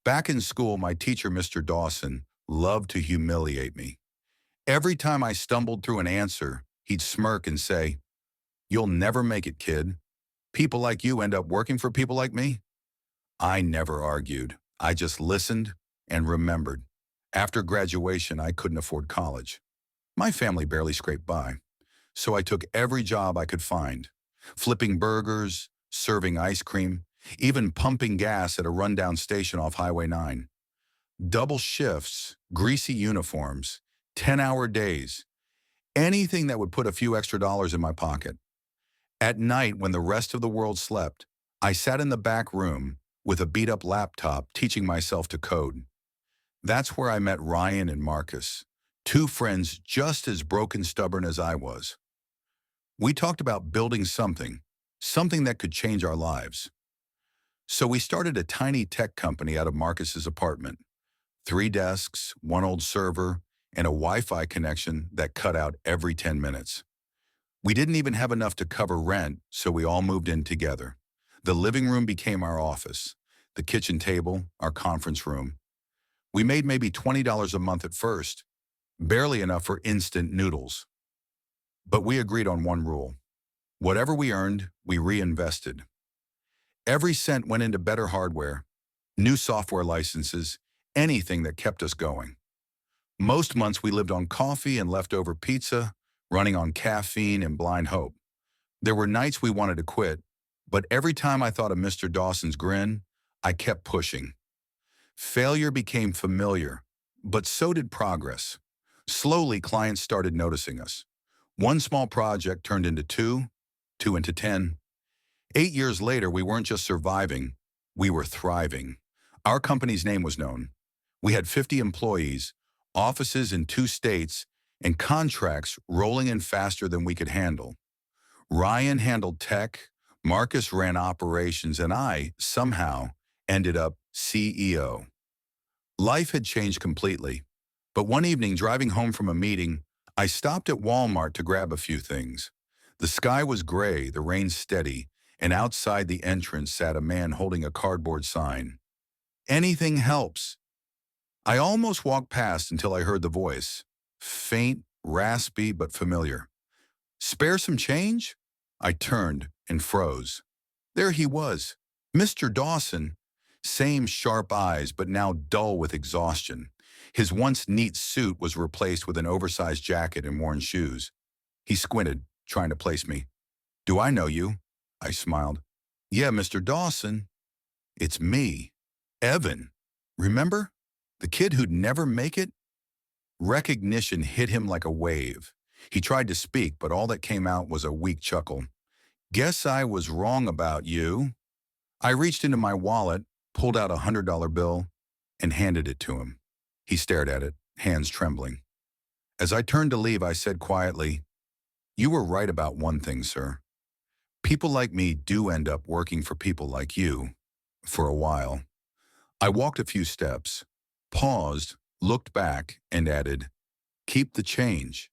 Back in school, my teacher, Mr. Dawson, loved to humiliate me. Every time I stumbled through an answer, he'd smirk and say, "You'll never make it, kid. People like you end up working for people like me." I never argued. I just listened and remembered. After graduation, I couldn't afford college. My family barely scraped by, so I took every job I could find, flipping burgers, serving ice cream, even pumping gas at a rundown station off Highway 9. Double shifts, greasy uniforms, 10-hour days, anything that would put a few extra dollars in my pocket. At night, when the rest of the world slept, I sat in the back room with a beat-up laptop teaching myself to code. That's where I met Ryan and Marcus, two friends just as broken stubborn as I was. We talked about building something that could change our lives. So we started a tiny tech company out of Marcus's apartment. 3 desks, one old server, and a Wi-Fi connection that cut out every 10 minutes. We didn't even have enough to cover rent, so we all moved in together. The living room became our office, the kitchen table, our conference room. We made maybe $20 a month at first, barely enough for instant noodles. But we agreed on one rule. Whatever we earned, we reinvested. Every cent went into better hardware, new software licenses, anything that kept us going. Most months we lived on coffee and leftover pizza, running on caffeine and blind hope. There were nights we wanted to quit, but every time I thought of Mr. Dawson's grin, I kept pushing. Failure became familiar, but so did progress. Slowly, clients started noticing us. One small project turned into two into 10. 8 years later, we weren't just surviving, we were thriving. Our company's name was known. We had 50 employees, offices in 2 states, and contracts rolling in faster than we could handle. Ryan handled tech, Marcus ran operations, and I, somehow, ended up CEO. Life had changed completely, but one evening driving home from a meeting, I stopped at Walmart to grab a few things. The sky was gray, the rain steady, and outside the entrance sat a man holding a cardboard sign. "Anything helps." I almost walked past until I heard the voice, faint, raspy, but familiar. "Spare some change?" I turned and froze. There he was, Mr. Dawson. Same sharp eyes, but now dull with exhaustion. His once neat suit was replaced with an oversized jacket and worn shoes. He squinted, trying to place me. "Do I know you?" I smiled. "Yeah, Mr. Dawson. It's me, Evan. Remember? The kid who'd never make it?" Recognition hit him like a wave. He tried to speak, but all that came out was a weak chuckle. "Guess I was wrong about you." I reached into my wallet, pulled out a $100 bill, and handed it to him. He stared at it, hands trembling. As I turned to leave, I said quietly, "You were right about one thing, sir. People like me do end up working for people like you, for a while." I walked a few steps, paused, looked back, and added, "Keep the change."